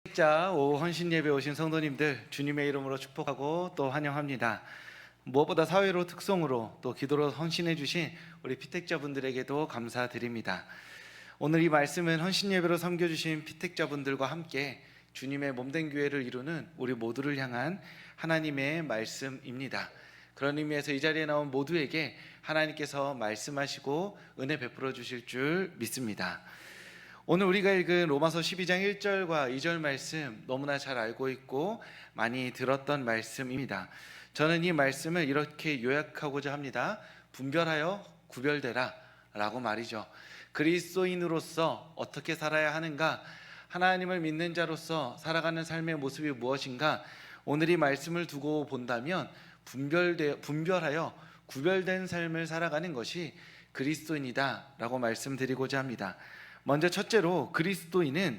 자, 오후 헌신 예배 오신 성도님들 주님의 이름으로 축복하고 또 환영합니다. 무엇보다 사회로 특성으로 또 기도로 헌신해 주신 우리 피택자분들에게도 감사드립니다. 오늘 이 말씀은 헌신 예배로 섬겨 주신 피택자분들과 함께 주님의 몸된 교회를 이루는 우리 모두를 향한 하나님의 말씀입니다. 그런 의미에서 이 자리에 나온 모두에게 하나님께서 말씀하시고 은혜 베풀어 주실 줄 믿습니다. 오늘 우리가 읽은 로마서 12장 1절과 2절 말씀 너무나 잘 알고 있고 많이 들었던 말씀입니다. 저는 이 말씀을 이렇게 요약하고자 합니다. 분별하여 구별되라 라고 말이죠. 그리스도인으로서 어떻게 살아야 하는가, 하나님을 믿는 자로서 살아가는 삶의 모습이 무엇인가, 오늘 이 말씀을 두고 본다면 분별하여 구별된 삶을 살아가는 것이 그리스도인이다 라고 말씀드리고자 합니다. 먼저 첫째로 그리스도인은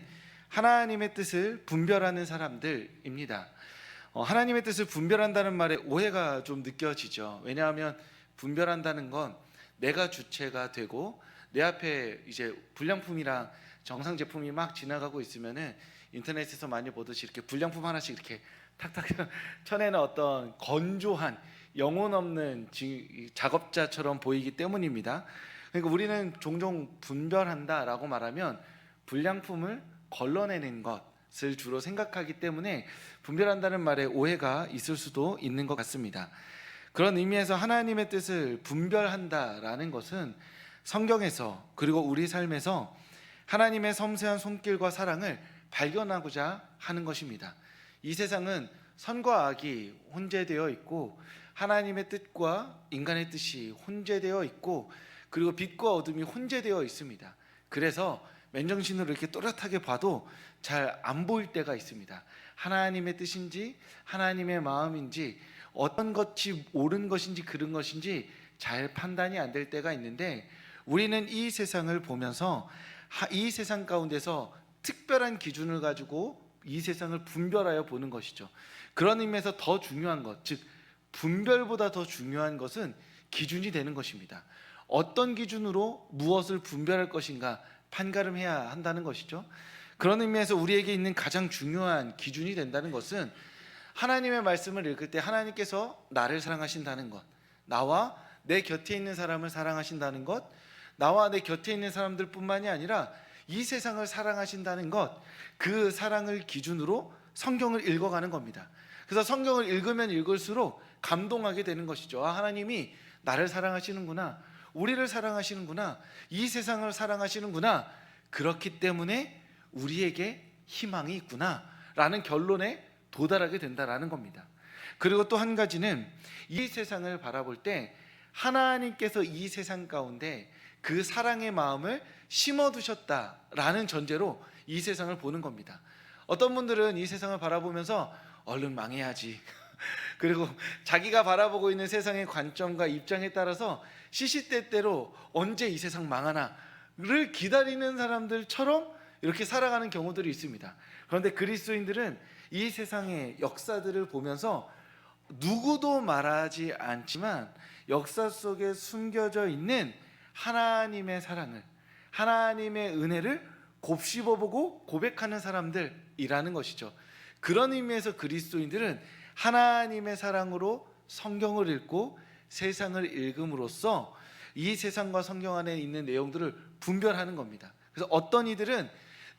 하나님의 뜻을 분별하는 사람들입니다. 하나님의 뜻을 분별한다는 말에 오해가 좀 느껴지죠. 왜냐하면 분별한다는 건 내가 주체가 되고 내 앞에 이제 불량품이랑 정상 제품이 막 지나가고 있으면은 인터넷에서 많이 보듯이 이렇게 불량품 하나씩 이렇게 탁탁 쳐내는 어떤 건조한 영혼 없는 작업자처럼 보이기 때문입니다. 그러니까 우리는 종종 분별한다라고 말하면 불량품을 걸러내는 것을 주로 생각하기 때문에 분별한다는 말에 오해가 있을 수도 있는 것 같습니다. 그런 의미에서 하나님의 뜻을 분별한다라는 것은 성경에서 그리고 우리 삶에서 하나님의 섬세한 손길과 사랑을 발견하고자 하는 것입니다. 이 세상은 선과 악이 혼재되어 있고 하나님의 뜻과 인간의 뜻이 혼재되어 있고 그리고 빛과 어둠이 혼재되어 있습니다. 그래서 맨정신으로 이렇게 또렷하게 봐도 잘 안 보일 때가 있습니다. 하나님의 뜻인지 하나님의 마음인지 어떤 것이 옳은 것인지 그른 것인지 잘 판단이 안 될 때가 있는데, 우리는 이 세상을 보면서 이 세상 가운데서 특별한 기준을 가지고 이 세상을 분별하여 보는 것이죠. 그런 의미에서 더 중요한 것, 즉 분별보다 더 중요한 것은 기준이 되는 것입니다. 어떤 기준으로 무엇을 분별할 것인가 판가름해야 한다는 것이죠. 그런 의미에서 우리에게 있는 가장 중요한 기준이 된다는 것은 하나님의 말씀을 읽을 때 하나님께서 나를 사랑하신다는 것, 나와 내 곁에 있는 사람을 사랑하신다는 것, 나와 내 곁에 있는 사람들뿐만이 아니라 이 세상을 사랑하신다는 것, 그 사랑을 기준으로 성경을 읽어가는 겁니다. 그래서 성경을 읽으면 읽을수록 감동하게 되는 것이죠. 하나님이 나를 사랑하시는구나, 우리를 사랑하시는구나, 이 세상을 사랑하시는구나, 그렇기 때문에 우리에게 희망이 있구나 라는 결론에 도달하게 된다라는 겁니다. 그리고 또 한 가지는 이 세상을 바라볼 때 하나님께서 이 세상 가운데 그 사랑의 마음을 심어두셨다라는 전제로 이 세상을 보는 겁니다. 어떤 분들은 이 세상을 바라보면서 얼른 망해야지 그리고 자기가 바라보고 있는 세상의 관점과 입장에 따라서 시시때때로 언제 이 세상 망하나를 기다리는 사람들처럼 이렇게 살아가는 경우들이 있습니다. 그런데 그리스도인들은 이 세상의 역사들을 보면서 누구도 말하지 않지만 역사 속에 숨겨져 있는 하나님의 사랑을, 하나님의 은혜를 곱씹어보고 고백하는 사람들이라는 것이죠. 그런 의미에서 그리스도인들은 하나님의 사랑으로 성경을 읽고 세상을 읽음으로써 이 세상과 성경 안에 있는 내용들을 분별하는 겁니다. 그래서 어떤 이들은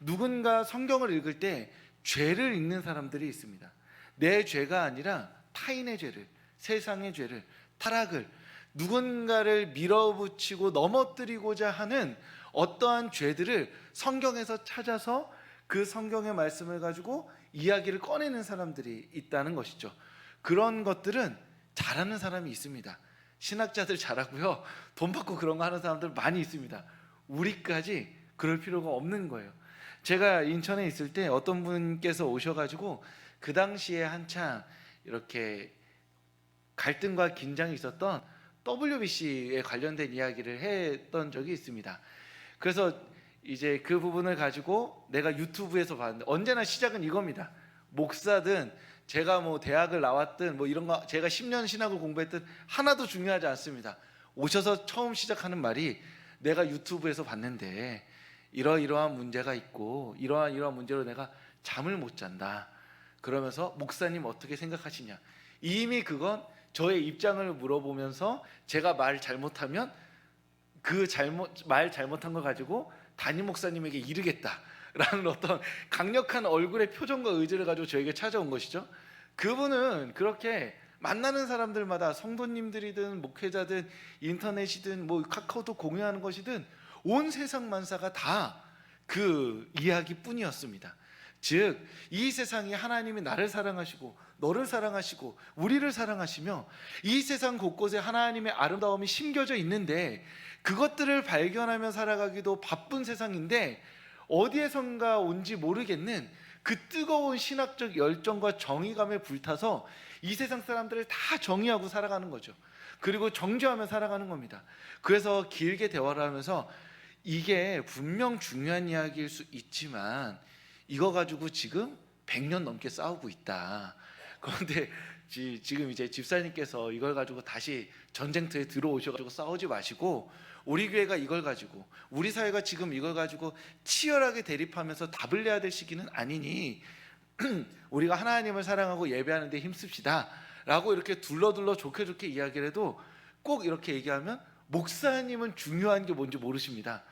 누군가 성경을 읽을 때 죄를 읽는 사람들이 있습니다. 내 죄가 아니라 타인의 죄를, 세상의 죄를, 타락을, 누군가를 밀어붙이고 넘어뜨리고자 하는 어떠한 죄들을 성경에서 찾아서 그 성경의 말씀을 가지고 이야기를 꺼내는 사람들이 있다는 것이죠. 그런 것들은 잘하는 사람이 있습니다. 신학자들 잘하고요, 돈 받고 그런 거 하는 사람들 많이 있습니다. 우리까지 그럴 필요가 없는 거예요. 제가 인천에 있을 때 어떤 분께서 오셔가지고 그 당시에 한창 이렇게 갈등과 긴장이 있었던 WBC에 관련된 이야기를 했던 적이 있습니다. 그래서 이제 그 부분을 가지고 내가 유튜브에서 봤는데, 언제나 시작은 이겁니다. 목사든 제가 뭐 대학을 나왔든 뭐 이런 거, 제가 10년 신학을 공부했든 하나도 중요하지 않습니다. 오셔서 처음 시작하는 말이 내가 유튜브에서 봤는데 이러이러한 문제가 있고 이러한 문제로 내가 잠을 못 잔다. 그러면서 목사님 어떻게 생각하시냐. 이미 그건 저의 입장을 물어보면서 제가 말 잘못하면 말 잘못한 거 가지고 담임 목사님에게 이르겠다라는 어떤 강력한 얼굴의 표정과 의지를 가지고 저에게 찾아온 것이죠. 그분은 그렇게 만나는 사람들마다 성도님들이든 목회자든 인터넷이든 뭐 카카오톡 공유하는 것이든 온 세상 만사가 다 그 이야기뿐이었습니다. 즉 이 세상이 하나님이 나를 사랑하시고 너를 사랑하시고 우리를 사랑하시며 이 세상 곳곳에 하나님의 아름다움이 심겨져 있는데 그것들을 발견하며 살아가기도 바쁜 세상인데 어디에선가 온지 모르겠는 그 뜨거운 신학적 열정과 정의감에 불타서 이 세상 사람들을 다 정의하고 살아가는 거죠. 그리고 정죄하며 살아가는 겁니다. 그래서 길게 대화를 하면서 이게 분명 중요한 이야기일 수 있지만 이거 가지고 지금 100년 넘게 싸우고 있다. 그런데 지금 이제 집사님께서 이걸 가지고 다시 전쟁터에 들어오셔가지고 싸우지 마시고 우리 교회가 이걸 가지고 우리 사회가 지금 이걸 가지고 치열하게 대립하면서 답을 내야 될 시기는 아니니 우리가 하나님을 사랑하고 예배하는 데 힘씁시다 라고 이렇게 둘러둘러 좋게 좋게 이야기를 해도 꼭 이렇게 얘기하면 목사님은 중요한 게 뭔지 모르십니다.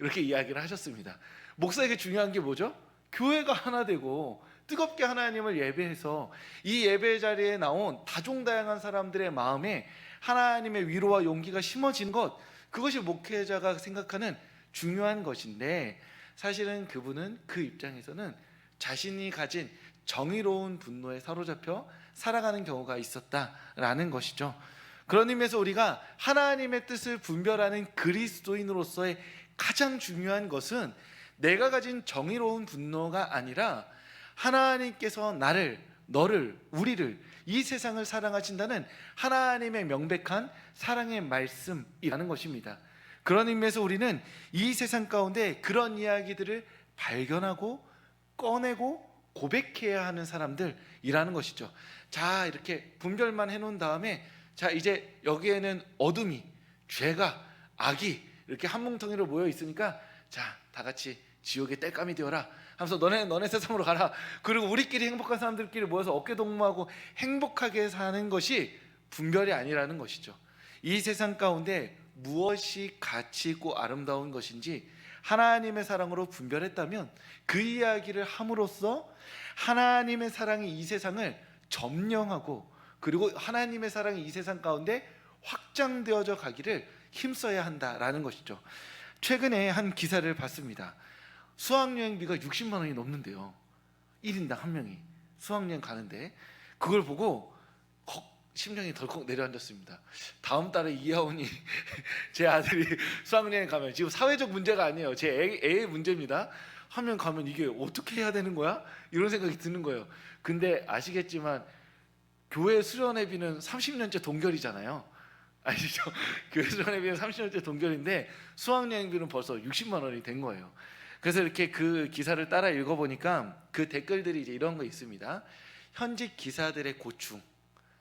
이렇게 이야기를 하셨습니다. 목사에게 중요한 게 뭐죠? 교회가 하나 되고 뜨겁게 하나님을 예배해서 이 예배 자리에 나온 다종다양한 사람들의 마음에 하나님의 위로와 용기가 심어진 것, 그것이 목회자가 생각하는 중요한 것인데 사실은 그분은 그 입장에서는 자신이 가진 정의로운 분노에 사로잡혀 살아가는 경우가 있었다라는 것이죠. 그런 의미에서 우리가 하나님의 뜻을 분별하는 그리스도인으로서의 가장 중요한 것은 내가 가진 정의로운 분노가 아니라 하나님께서 나를, 너를, 우리를, 이 세상을 사랑하신다는 하나님의 명백한 사랑의 말씀이라는 것입니다. 그런 의미에서 우리는 이 세상 가운데 그런 이야기들을 발견하고 꺼내고 고백해야 하는 사람들이라는 것이죠. 자, 이렇게 분별만 해놓은 다음에 자, 이제 여기에는 어둠이, 죄가, 악이 이렇게 한 뭉텅이로 모여 있으니까 자, 다 같이 지옥의 땔감이 되어라 하면서 너네 세상으로 가라. 그리고 우리끼리 행복한 사람들끼리 모여서 어깨동무하고 행복하게 사는 것이 분별이 아니라는 것이죠. 이 세상 가운데 무엇이 가치 있고 아름다운 것인지 하나님의 사랑으로 분별했다면 그 이야기를 함으로써 하나님의 사랑이 이 세상을 점령하고 그리고 하나님의 사랑이 이 세상 가운데 확장되어져 가기를 힘써야 한다라는 것이죠. 최근에 한 기사를 봤습니다. 수학여행비가 60만 원이 넘는데요. 1인당 한 명이 수학여행 가는데 그걸 보고 심장이 덜컥 내려앉았습니다. 다음 달에 이하온이 제 아들이 수학여행 가면 지금 사회적 문제가 아니에요. 제 애의 문제입니다. 한 명 가면 이게 어떻게 해야 되는 거야? 이런 생각이 드는 거예요. 근데 아시겠지만 교회 수련회비는 30년째 동결이잖아요. 아시죠? 교회 수련회비는 30년째 동결인데 수학여행비는 벌써 60만 원이 된 거예요. 그래서 이렇게 그 기사를 따라 읽어보니까 그 댓글들이 이제 이런 거 있습니다. 현직 기사들의 고충,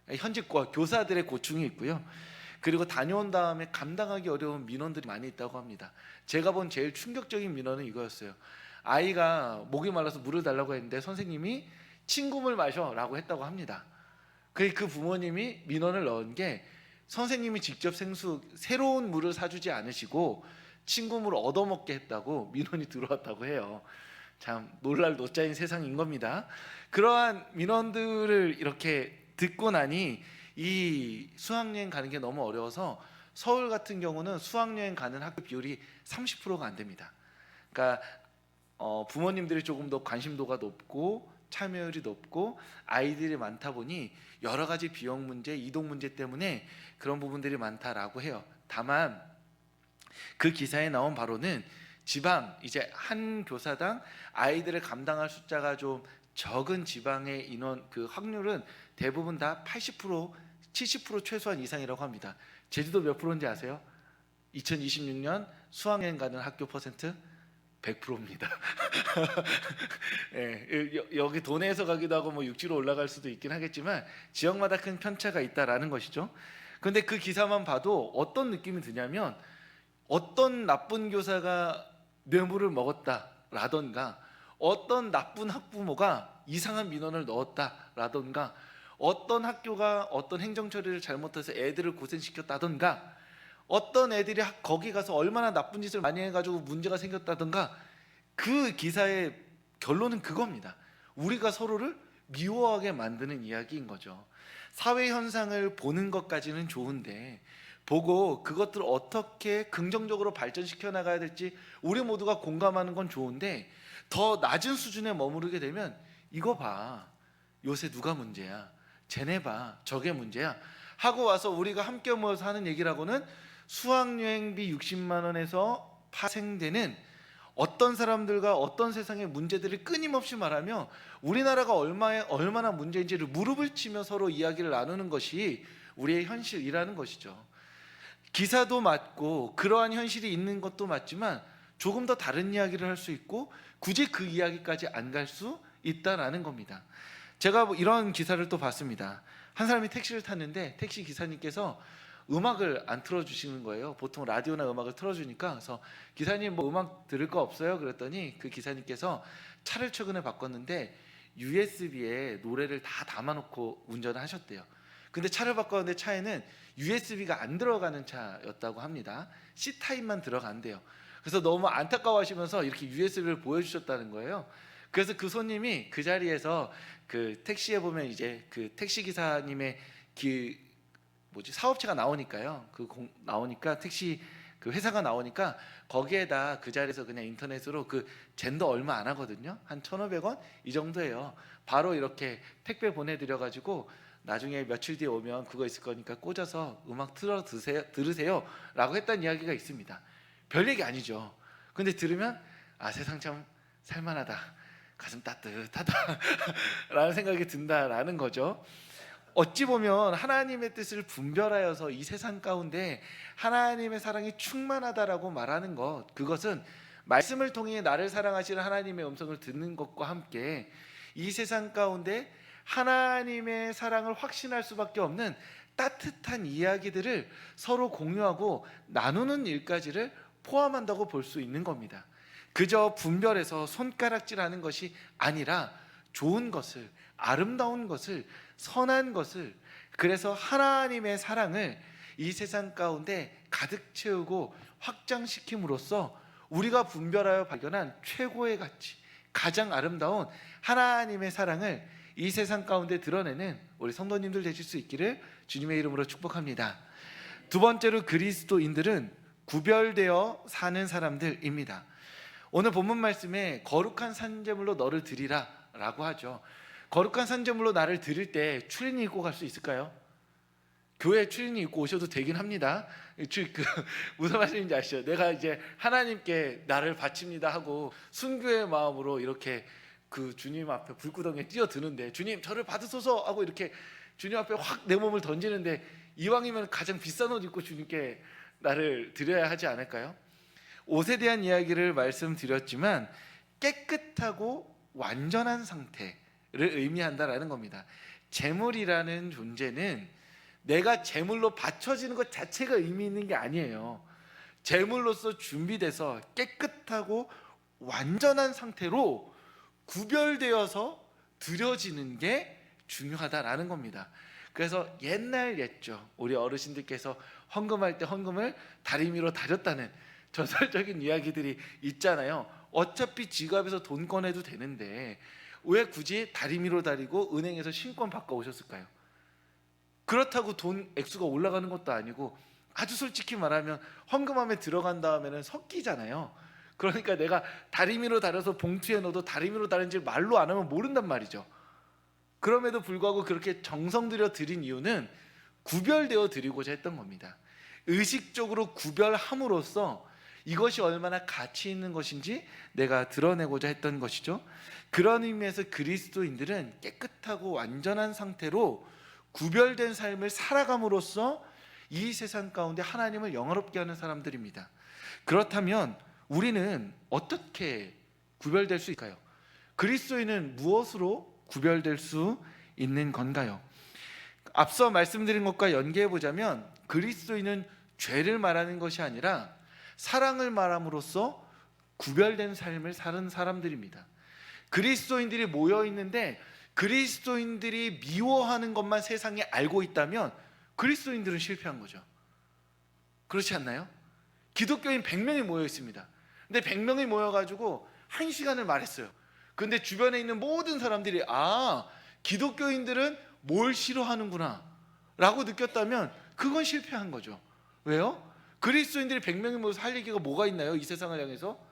현직 교사들의 고충이 있고요. 그리고 다녀온 다음에 감당하기 어려운 민원들이 많이 있다고 합니다. 제가 본 제일 충격적인 민원은 이거였어요. 아이가 목이 말라서 물을 달라고 했는데 선생님이 친구물 마셔라고 했다고 합니다. 그 부모님이 민원을 넣은 게 선생님이 직접 새로운 물을 사주지 않으시고 친구물을 얻어먹게 했다고 민원이 들어왔다고 해요. 참 놀랄 노짜인 세상인 겁니다. 그러한 민원들을 이렇게 듣고 나니 이 수학여행 가는 게 너무 어려워서 서울 같은 경우는 수학여행 가는 학교 비율이 30%가 안 됩니다. 그러니까 부모님들이 조금 더 관심도가 높고 참여율이 높고 아이들이 많다 보니 여러 가지 비용 문제, 이동 문제 때문에 그런 부분들이 많다라고 해요. 다만 그 기사에 나온 바로는 지방 이제 한 교사당 아이들을 감당할 숫자가 좀 적은 지방의 인원 그 확률은 대부분 다 80%, 70% 최소한 이상이라고 합니다. 제주도 몇 프로인지 아세요? 2026년 수학여행 가는 학교 퍼센트 100%입니다. 예, 여기 도내에서 가기도 하고 뭐 육지로 올라갈 수도 있긴 하겠지만 지역마다 큰 편차가 있다라는 것이죠. 그런데 그 기사만 봐도 어떤 느낌이 드냐면 어떤 나쁜 교사가 뇌물을 먹었다라던가 어떤 나쁜 학부모가 이상한 민원을 넣었다라던가, 어떤 학교가 어떤 행정 처리를 잘못해서 애들을 고생시켰다던가, 어떤 애들이 거기 가서 얼마나 나쁜 짓을 많이 해가지고 문제가 생겼다던가, 그 기사의 결론은 그겁니다. 우리가 서로를 미워하게 만드는 이야기인 거죠. 사회 현상을 보는 것까지는 좋은데, 보고 그것들을 어떻게 긍정적으로 발전시켜 나가야 될지 우리 모두가 공감하는 건 좋은데, 더 낮은 수준에 머무르게 되면 이거 봐, 요새 누가 문제야, 쟤네 봐, 저게 문제야 하고 와서 우리가 함께 모여서 하는 얘기라고는 수학여행비 60만 원에서 파생되는 어떤 사람들과 어떤 세상의 문제들을 끊임없이 말하며 우리나라가 얼마나 문제인지를 무릎을 치며 서로 이야기를 나누는 것이 우리의 현실이라는 것이죠. 기사도 맞고 그러한 현실이 있는 것도 맞지만 조금 더 다른 이야기를 할 수 있고 굳이 그 이야기까지 안 갈 수 있다라는 겁니다. 제가 이런 기사를 또 봤습니다. 한 사람이 택시를 탔는데 택시 기사님께서 음악을 안 틀어주시는 거예요. 보통 라디오나 음악을 틀어주니까. 그래서 기사님 뭐 음악 들을 거 없어요? 그랬더니 그 기사님께서 차를 최근에 바꿨는데 USB에 노래를 다 담아놓고 운전을 하셨대요. 근데 차를 바꿨는데 차에는 USB가 안 들어가는 차였다고 합니다. C타입만 들어간대요. 그래서 너무 안타까워하시면서 이렇게 USB를 보여주셨다는 거예요. 그래서 그 손님이 그 자리에서 그 택시에 보면 이제 그 택시 기사님의 사업체가 나오니까요. 나오니까 택시 그 회사가 나오니까 거기에다 그 자리에서 그냥 인터넷으로 그 젠더 얼마 안 하거든요. 한 1,500원 이 정도예요. 바로 이렇게 택배 보내드려 가지고 나중에 며칠 뒤에 오면 그거 있을 거니까 꽂아서 음악 들으세요 라고 했다는 이야기가 있습니다. 별 얘기 아니죠. 근데 들으면 세상 참 살만하다, 가슴 따뜻하다 라는 생각이 든다라는 거죠. 어찌 보면 하나님의 뜻을 분별하여서 이 세상 가운데 하나님의 사랑이 충만하다라고 말하는 것, 그것은 말씀을 통해 나를 사랑하시는 하나님의 음성을 듣는 것과 함께 이 세상 가운데 하나님의 사랑을 확신할 수밖에 없는 따뜻한 이야기들을 서로 공유하고 나누는 일까지를 포함한다고 볼 수 있는 겁니다. 그저 분별해서 손가락질하는 것이 아니라 좋은 것을, 아름다운 것을, 선한 것을, 그래서 하나님의 사랑을 이 세상 가운데 가득 채우고 확장시킴으로써 우리가 분별하여 발견한 최고의 가치, 가장 아름다운 하나님의 사랑을 이 세상 가운데 드러내는 우리 성도님들 되실 수 있기를 주님의 이름으로 축복합니다. 두 번째로, 그리스도인들은 구별되어 사는 사람들입니다. 오늘 본문 말씀에 거룩한 산제물로 너를 드리라 라고 하죠. 거룩한 산제물로 나를 드릴 때 추리닝 입고 갈 수 있을까요? 교회 추리닝 입고 오셔도 되긴 합니다. 무슨 말씀인지 아시죠? 내가 이제 하나님께 나를 바칩니다 하고 순교의 마음으로 이렇게 그 주님 앞에 불구덩이에 뛰어드는데, 주님 저를 받으소서 하고 이렇게 주님 앞에 확 내 몸을 던지는데, 이왕이면 가장 비싼 옷 입고 주님께 나를 드려야 하지 않을까요? 옷에 대한 이야기를 말씀드렸지만 깨끗하고 완전한 상태를 의미한다라는 겁니다. 제물이라는 존재는 내가 제물로 바쳐지는 것 자체가 의미 있는 게 아니에요. 제물로서 준비돼서 깨끗하고 완전한 상태로 구별되어서 드려지는 게 중요하다라는 겁니다. 그래서 옛날 옛죠, 우리 어르신들께서 헌금할 때 헌금을 다리미로 다렸다는 전설적인 이야기들이 있잖아요. 어차피 지갑에서 돈 꺼내도 되는데 왜 굳이 다리미로 다리고 은행에서 신권 바꿔 오셨을까요? 그렇다고 돈 액수가 올라가는 것도 아니고, 아주 솔직히 말하면 헌금함에 들어간 다음에는 섞이잖아요. 그러니까 내가 다리미로 다려서 봉투에 넣어도 다리미로 다른지 말로 안 하면 모른단 말이죠. 그럼에도 불구하고 그렇게 정성 들여 드린 이유는 구별되어 드리고자 했던 겁니다. 의식적으로 구별함으로써 이것이 얼마나 가치 있는 것인지 내가 드러내고자 했던 것이죠. 그런 의미에서 그리스도인들은 깨끗하고 완전한 상태로 구별된 삶을 살아감으로써 이 세상 가운데 하나님을 영화롭게 하는 사람들입니다. 그렇다면 우리는 어떻게 구별될 수 있을까요? 그리스도인은 무엇으로 구별될 수 있는 건가요? 앞서 말씀드린 것과 연계해 보자면 그리스도인은 죄를 말하는 것이 아니라 사랑을 말함으로써 구별된 삶을 사는 사람들입니다. 그리스도인들이 모여 있는데 그리스도인들이 미워하는 것만 세상에 알고 있다면 그리스도인들은 실패한 거죠. 그렇지 않나요? 기독교인 100명이 모여 있습니다. 근데 100명이 모여가지고 1시간을 말했어요. 근데 주변에 있는 모든 사람들이 기독교인들은 뭘 싫어하는구나 라고 느꼈다면 그건 실패한 거죠. 왜요? 그리스도인들이 100명이 모여서 할 얘기가 뭐가 있나요? 이 세상을 향해서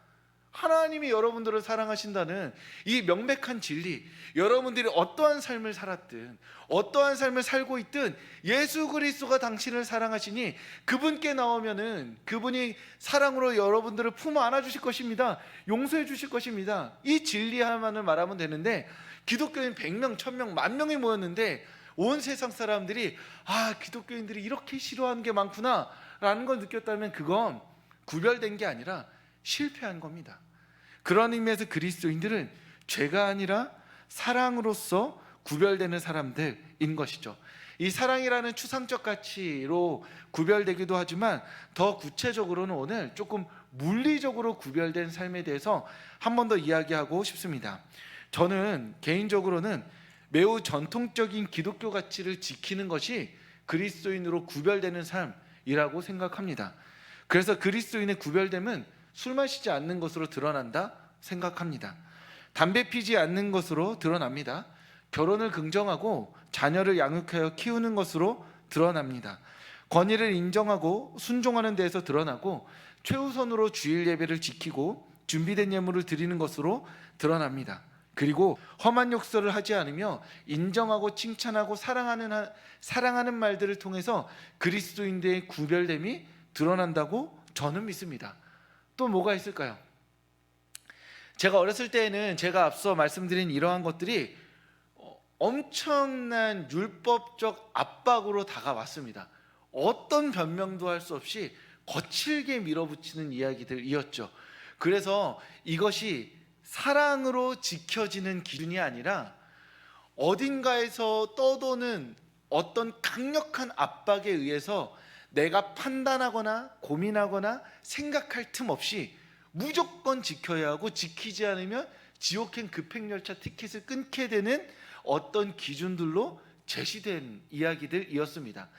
하나님이 여러분들을 사랑하신다는 이 명백한 진리, 여러분들이 어떠한 삶을 살았든 어떠한 삶을 살고 있든 예수 그리스도가 당신을 사랑하시니 그분께 나오면은 그분이 사랑으로 여러분들을 품어 안아 주실 것입니다. 용서해 주실 것입니다. 이 진리 하나만을 말하면 되는데 기독교인 100명, 1000명, 10,000명이 모였는데 온 세상 사람들이 기독교인들이 이렇게 싫어하는 게 많구나 라는 걸 느꼈다면 그건 구별된 게 아니라 실패한 겁니다. 그런 의미에서 그리스도인들은 죄가 아니라 사랑으로서 구별되는 사람들인 것이죠. 이 사랑이라는 추상적 가치로 구별되기도 하지만 더 구체적으로는 오늘 조금 물리적으로 구별된 삶에 대해서 한 번 더 이야기하고 싶습니다. 저는 개인적으로는 매우 전통적인 기독교 가치를 지키는 것이 그리스도인으로 구별되는 삶이라고 생각합니다. 그래서 그리스도인의 구별됨은 술 마시지 않는 것으로 드러난다 생각합니다. 담배 피지 않는 것으로 드러납니다. 결혼을 긍정하고 자녀를 양육하여 키우는 것으로 드러납니다. 권위를 인정하고 순종하는 데에서 드러나고 최우선으로 주일 예배를 지키고 준비된 예물을 드리는 것으로 드러납니다. 그리고 험한 욕설을 하지 않으며 인정하고 칭찬하고 사랑하는 말들을 통해서 그리스도인들의 구별됨이 드러난다고 저는 믿습니다. 또 뭐가 있을까요? 제가 어렸을 때에는 제가 앞서 말씀드린 이러한 것들이 엄청난 율법적 압박으로 다가왔습니다. 어떤 변명도 할 수 없이 거칠게 밀어붙이는 이야기들이었죠. 그래서 이것이 사랑으로 지켜지는 기준이 아니라 어딘가에서 떠도는 어떤 강력한 압박에 의해서 내가 판단하거나 고민하거나 생각할 틈 없이 무조건 지켜야 하고 지키지 않으면 지옥행 급행열차 티켓을 끊게 되는 어떤 기준들로 제시된 이야기들이었습니다.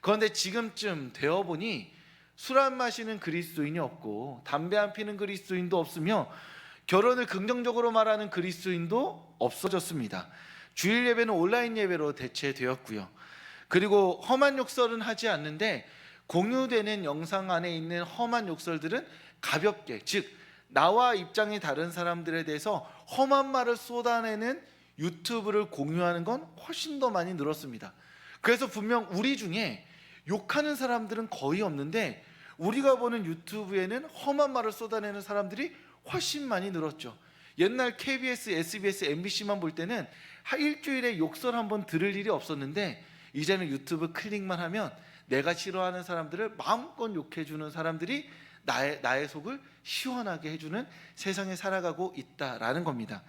그런데 지금쯤 되어보니 술 안 마시는 그리스도인이 없고 담배 안 피는 그리스도인도 없으며 결혼을 긍정적으로 말하는 그리스도인도 없어졌습니다. 주일 예배는 온라인 예배로 대체되었고요. 그리고 험한 욕설은 하지 않는데 공유되는 영상 안에 있는 험한 욕설들은 가볍게, 즉 나와 입장이 다른 사람들에 대해서 험한 말을 쏟아내는 유튜브를 공유하는 건 훨씬 더 많이 늘었습니다. 그래서 분명 우리 중에 욕하는 사람들은 거의 없는데 우리가 보는 유튜브에는 험한 말을 쏟아내는 사람들이 훨씬 많이 늘었죠. 옛날 KBS, SBS, MBC만 볼 때는 일주일에 욕설 한번 들을 일이 없었는데 이제는 유튜브 클릭만 하면 내가 싫어하는 사람들을 마음껏 욕해주는 사람들이 나의 속을 시원하게 해주는 세상에 살아가고 있다라는 겁니다.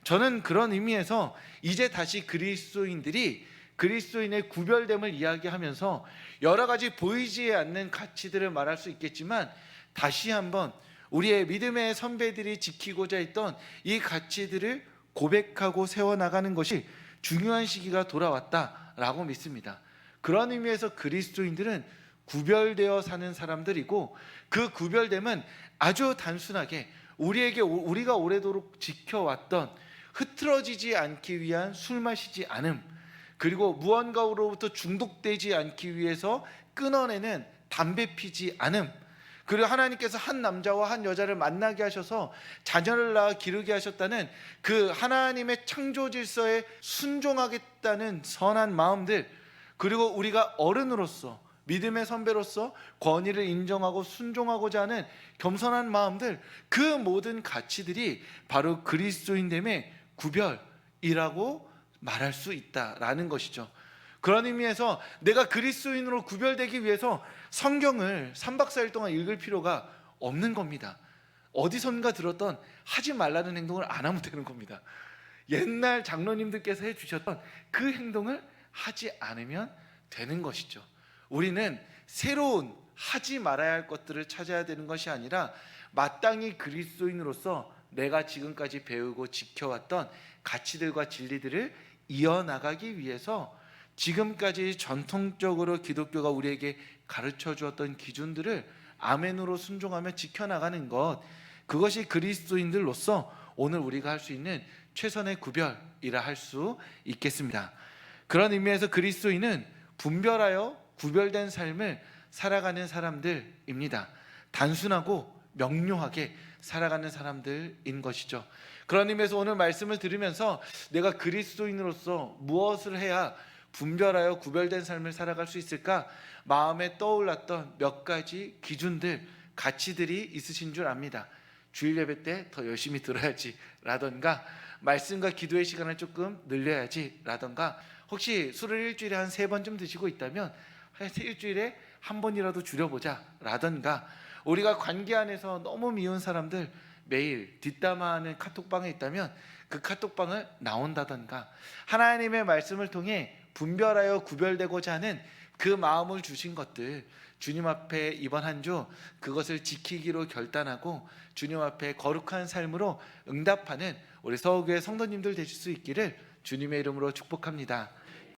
저는 그런 의미에서 이제 다시 그리스도인들이 그리스도인의 구별됨을 이야기하면서 여러 가지 보이지 않는 가치들을 말할 수 있겠지만 다시 한번 우리의 믿음의 선배들이 지키고자 했던 이 가치들을 고백하고 세워나가는 것이 중요한 시기가 돌아왔다라고 믿습니다. 그런 의미에서 그리스도인들은 구별되어 사는 사람들이고 그 구별됨은 아주 단순하게 우리가 오래도록 지켜왔던 흐트러지지 않기 위한 술 마시지 않음, 그리고 무언가로부터 중독되지 않기 위해서 끊어내는 담배 피지 않음, 그리고 하나님께서 한 남자와 한 여자를 만나게 하셔서 자녀를 낳아 기르게 하셨다는 그 하나님의 창조 질서에 순종하겠다는 선한 마음들, 그리고 우리가 어른으로서 믿음의 선배로서 권위를 인정하고 순종하고자 하는 겸손한 마음들, 그 모든 가치들이 바로 그리스도인됨의 구별이라고 말할 수 있다라는 것이죠. 그런 의미에서 내가 그리스도인으로 구별되기 위해서 성경을 3박 4일 동안 읽을 필요가 없는 겁니다. 어디선가 들었던 하지 말라는 행동을 안 하면 되는 겁니다. 옛날 장로님들께서 해주셨던 그 행동을 하지 않으면 되는 것이죠. 우리는 새로운 하지 말아야 할 것들을 찾아야 되는 것이 아니라 마땅히 그리스도인으로서 내가 지금까지 배우고 지켜왔던 가치들과 진리들을 이어나가기 위해서 지금까지 전통적으로 기독교가 우리에게 가르쳐 주었던 기준들을 아멘으로 순종하며 지켜나가는 것, 그것이 그리스도인들로서 오늘 우리가 할 수 있는 최선의 구별이라 할 수 있겠습니다. 그런 의미에서 그리스도인은 분별하여 구별된 삶을 살아가는 사람들입니다. 단순하고 명료하게 살아가는 사람들인 것이죠. 그런 의미에서 오늘 말씀을 들으면서 내가 그리스도인으로서 무엇을 해야 분별하여 구별된 삶을 살아갈 수 있을까? 마음에 떠올랐던 몇 가지 기준들, 가치들이 있으신 줄 압니다. 주일 예배 때 더 열심히 들어야지 라던가, 말씀과 기도의 시간을 조금 늘려야지 라던가, 혹시 술을 일주일에 한 3번쯤 드시고 있다면 일주일에 한 번이라도 줄여보자 라던가, 우리가 관계 안에서 너무 미운 사람들 매일 뒷담화하는 카톡방에 있다면 그 카톡방을 나온다던가, 하나님의 말씀을 통해 분별하여 구별되고자 하는 그 마음을 주신 것들, 주님 앞에 이번 한 주 그것을 지키기로 결단하고 주님 앞에 거룩한 삶으로 응답하는 우리 서울교회 성도님들 되실 수 있기를 주님의 이름으로 축복합니다.